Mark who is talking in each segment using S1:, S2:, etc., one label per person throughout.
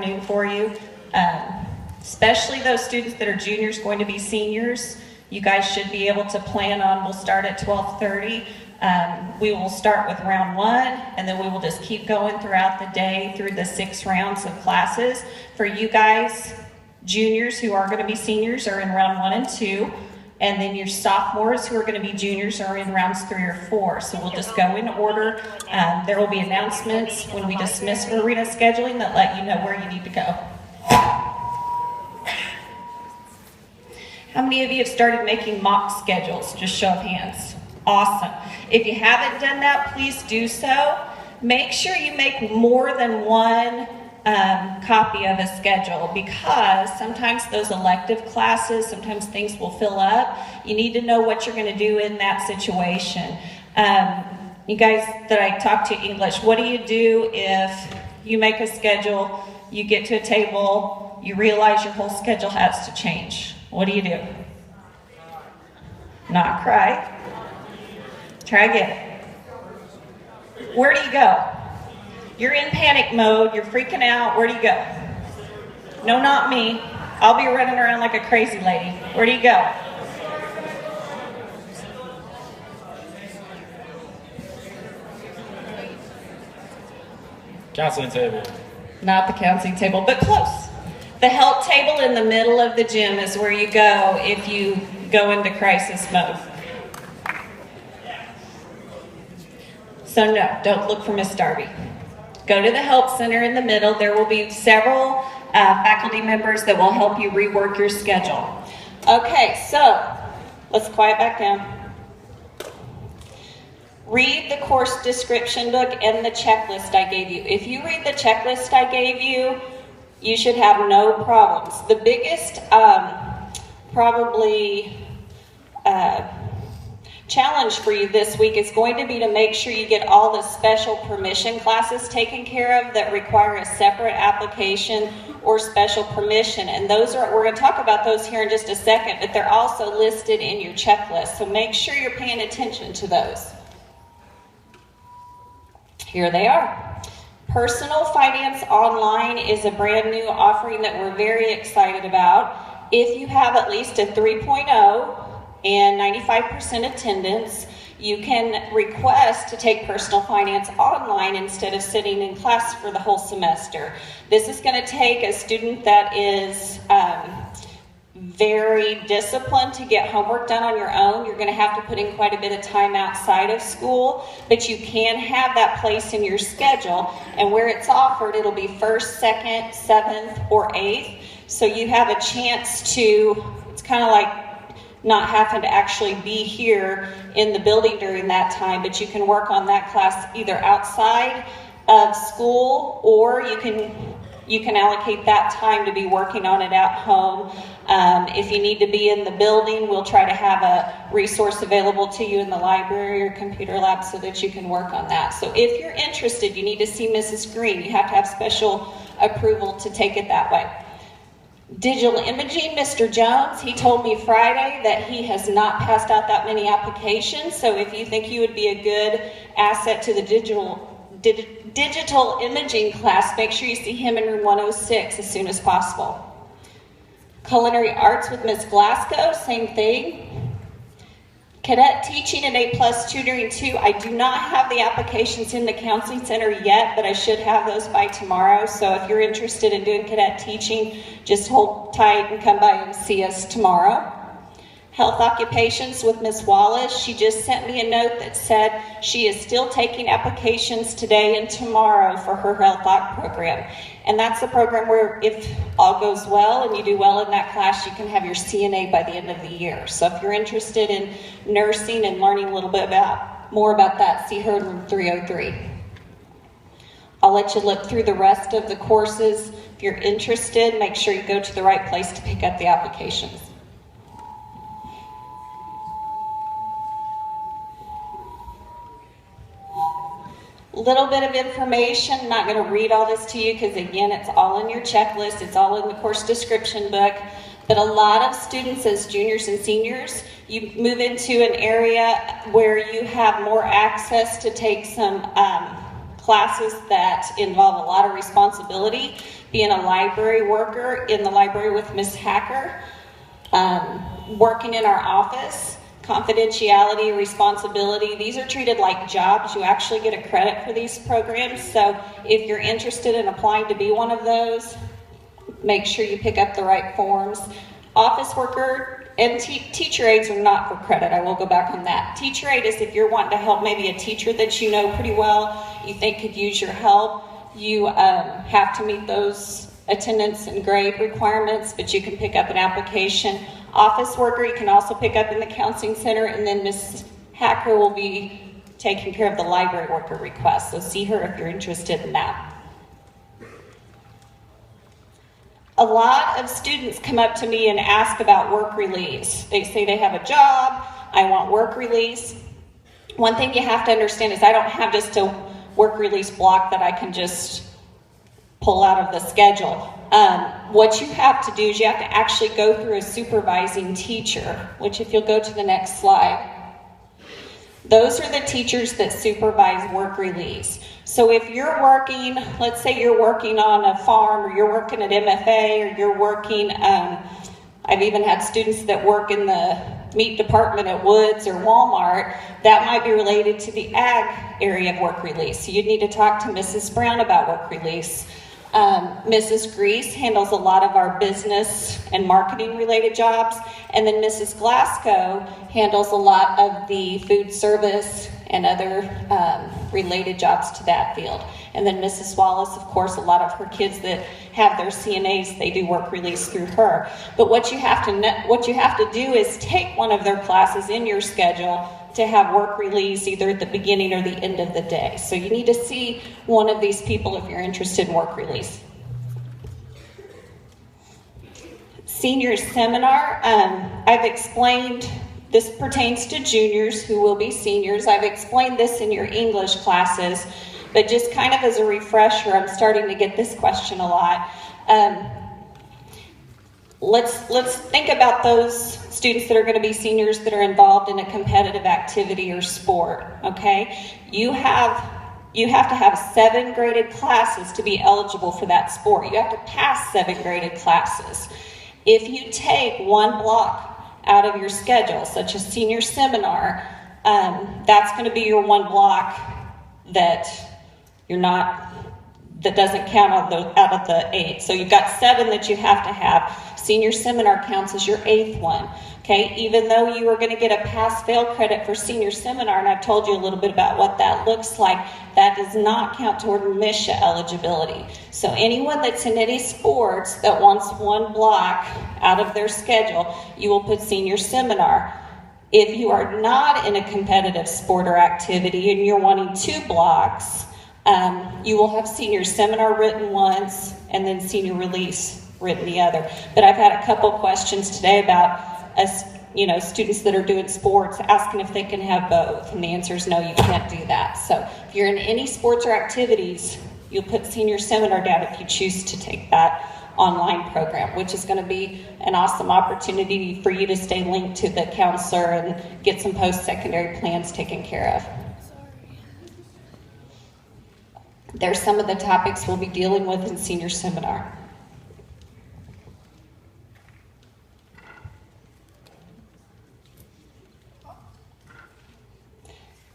S1: afternoon for you. Especially those students that are juniors going to be seniors. You guys should be able to plan on, we'll start at 12:30. We will start with round 1, and then we will just keep going throughout the day through the 6 rounds of classes. For you guys, juniors who are going to be seniors are in round 1 and 2, and then your sophomores who are going to be juniors are in rounds 3 or 4. So we'll just go in order. There will be announcements when we dismiss for arena scheduling that let you know where you need to go. How many of you have started making mock schedules? Just show of hands. Awesome. If you haven't done that, please do so. Make sure you make more than one copy of a schedule, because sometimes those elective classes, sometimes things will fill up. You need to know what you're going to do in that situation. You guys that I talk to English, what do you do if you make a schedule, you get to a table, you realize your whole schedule has to change? What do? Not cry. Try again. Where do you go? You're in panic mode, you're freaking out, where do you go? No, not me. I'll be running around like a crazy lady. Where do you go?
S2: Counseling table.
S1: Not the counseling table, but close. The help table in the middle of the gym is where you go if you go into crisis mode. So no, don't look for Miss Darby. Go to the help center in the middle. There will be several faculty members that will help you rework your schedule. Okay, so let's quiet back down. Read the course description book and the checklist I gave you. If you read the checklist I gave you, you should have no problems. The biggest challenge for you this week is going to be to make sure you get all the special permission classes taken care of that require a separate application or special permission. And those are, we're going to talk about those here in just a second, but they're also listed in your checklist. So make sure you're paying attention to those. Here they are. Personal Finance Online is a brand new offering that we're very excited about. If you have at least a 3.0 and 95% attendance, you can request to take personal finance online instead of sitting in class for the whole semester. This is going to take a student that is very disciplined to get homework done on your own. You're going to have to put in quite a bit of time outside of school, but you can have that place in your schedule. And where it's offered, it'll be 1st, 2nd, 7th, or 8th. So you have a chance to, it's kind of like not having to actually be here in the building during that time, but you can work on that class either outside of school, or you can allocate that time to be working on it at home. If you need to be in the building, we'll try to have a resource available to you in the library or computer lab so that you can work on that. So if you're interested, you need to see Mrs. Green. You have to have special approval to take it that way. Digital imaging, Mr. Jones, he told me Friday that he has not passed out that many applications. So if you think you would be a good asset to the digital imaging class, make sure you see him in room 106 as soon as possible. Culinary arts with Miss Glasgow, same thing. Cadet teaching and A+ tutoring 2. I do not have the applications in the counseling center yet, but I should have those by tomorrow. So if you're interested in doing cadet teaching, just hold tight and come by and see us tomorrow. Health occupations with Miss Wallace. She just sent me a note that said she is still taking applications today and tomorrow for her health oc program. And that's the program where if all goes well and you do well in that class, you can have your CNA by the end of the year. So if you're interested in nursing and learning a little bit more about that, see her in room 303. I'll let you look through the rest of the courses. If you're interested, make sure you go to the right place to pick up the applications. Little bit of information. I'm not going to read all this to you because, again, it's all in your checklist. It's all in the course description book. But a lot of students as juniors and seniors, you move into an area where you have more access to take some classes that involve a lot of responsibility. being a library worker in the library with Miss Hacker, working in our office. Confidentiality, responsibility, these are treated like jobs. You actually get a credit for these programs. So if you're interested in applying to be one of those, make sure you pick up the right forms. Office worker and teacher aides are not for credit. I will go back on that. Teacher aide is if you're wanting to help maybe a teacher that you know pretty well, you think could use your help. You have to meet those attendance and grade requirements, but you can pick up an application. Office worker, you can also pick up in the counseling center, and then Ms. Hacker will be taking care of the library worker request. So see her if you're interested in that. A lot of students come up to me and ask about work release. They say they have a job, I want work release. One thing you have to understand is I don't have just a work release block that I can just pull out of the schedule. What you have to do is you have to actually go through a supervising teacher, which if you'll go to the next slide, those are the teachers that supervise work release. So if you're working, let's say you're working on a farm, or you're working at MFA, or you're working, I've even had students that work in the meat department at Woods or Walmart, that might be related to the ag area of work release. So you'd need to talk to Mrs. Brown about work release. Mrs. Grease handles a lot of our business and marketing related jobs, and then Mrs. Glasgow handles a lot of the food service and other related jobs to that field. And then Mrs. Wallace, of course, a lot of her kids that have their CNAs, they do work release through her. But what you have to do is take one of their classes in your schedule to have work release either at the beginning or the end of the day. So you need to see one of these people if you're interested in work release. Senior seminar, I've explained, this pertains to juniors who will be seniors. I've explained this in your English classes, but just kind of as a refresher, I'm starting to get this question a lot. Let's think about those students that are going to be seniors that are involved in a competitive activity or sport, okay? You have to have 7 graded classes to be eligible for that sport. You have to pass 7 graded classes. If you take one block out of your schedule, such as senior seminar, that's going to be your one block that that doesn't count out of the 8. So you've got 7 that you have to have. Senior seminar counts as your 8th one. Okay, even though you are going to get a pass-fail credit for senior seminar, and I've told you a little bit about what that looks like, that does not count toward MISHA eligibility. So anyone that's in any sports that wants one block out of their schedule, you will put senior seminar. If you are not in a competitive sport or activity and you're wanting 2 blocks, you will have senior seminar written once and then senior release written the other. But I've had a couple questions today about students that are doing sports asking if they can have both, and the answer is no, you can't do that. So if you're in any sports or activities, you'll put senior seminar down if you choose to take that online program, which is going to be an awesome opportunity for you to stay linked to the counselor and get some post-secondary plans taken care of. There's some of the topics we'll be dealing with in senior seminar.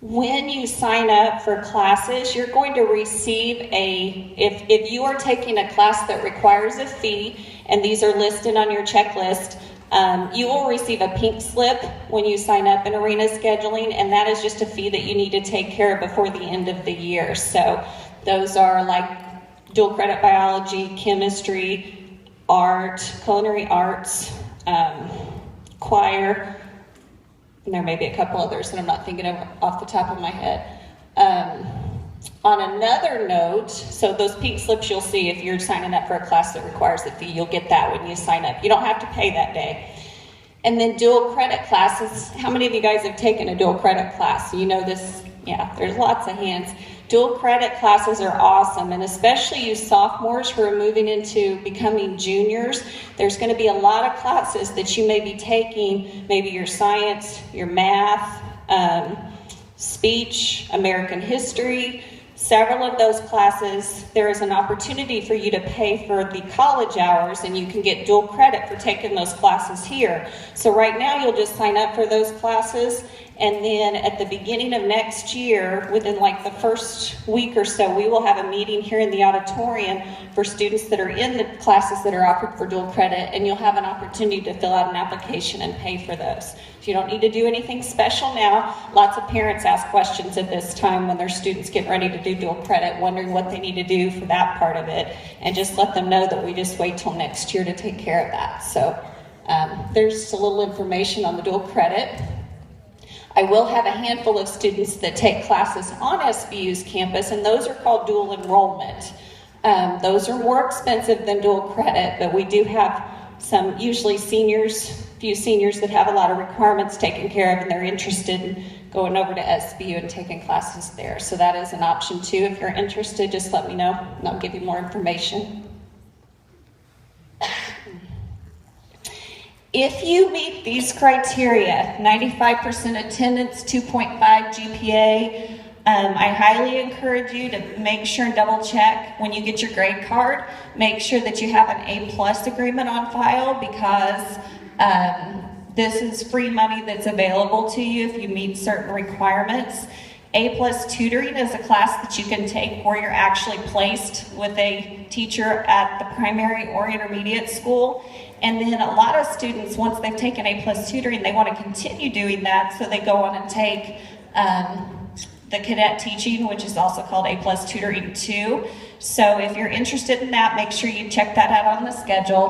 S1: When you sign up for classes, you're going to receive if you are taking a class that requires a fee, and these are listed on your checklist, you will receive a pink slip when you sign up in Arena Scheduling, and that is just a fee that you need to take care of before the end of the year. So those are like dual credit biology, chemistry, art, culinary arts, choir, and there may be a couple others that I'm not thinking of off the top of my head. On another note, so those pink slips you'll see if you're signing up for a class that requires a fee, you'll get that when you sign up. You don't have to pay that day. And then dual credit classes. How many of you guys have taken a dual credit class? You know this, yeah, there's lots of hands. Dual credit classes are awesome, and especially you sophomores who are moving into becoming juniors, there's going to be a lot of classes that you may be taking, maybe your science, your math, speech, American history, Several of those classes, there is an opportunity for you to pay for the college hours, and you can get dual credit for taking those classes here. So right now you'll just sign up for those classes, and then at the beginning of next year, within like the first week or so, we will have a meeting here in the auditorium for students that are in the classes that are offered for dual credit, and you'll have an opportunity to fill out an application and pay for those. So you don't need to do anything special now. Lots of parents ask questions at this time when their students get ready to do dual credit, wondering what they need to do for that part of it, and just let them know that we just wait till next year to take care of that. So there's just a little information on the dual credit. I will have a handful of students that take classes on SBU's campus, and those are called dual enrollment. Those are more expensive than dual credit, but we do have some, usually seniors, few seniors that have a lot of requirements taken care of, and they're interested in going over to SBU and taking classes there. So that is an option too. If you're interested, just let me know, and I'll give you more information. If you meet these criteria, 95% attendance, 2.5 GPA, I highly encourage you to make sure and double check when you get your grade card. Make sure that you have an A+ agreement on file, because this is free money that's available to you if you meet certain requirements. A+ tutoring is a class that you can take where you're actually placed with a teacher at the primary or intermediate school. And then a lot of students, once they've taken A+ tutoring, they want to continue doing that, so they go on and take the cadet teaching, which is also called A+ tutoring 2. So if you're interested in that, make sure you check that out on the schedule.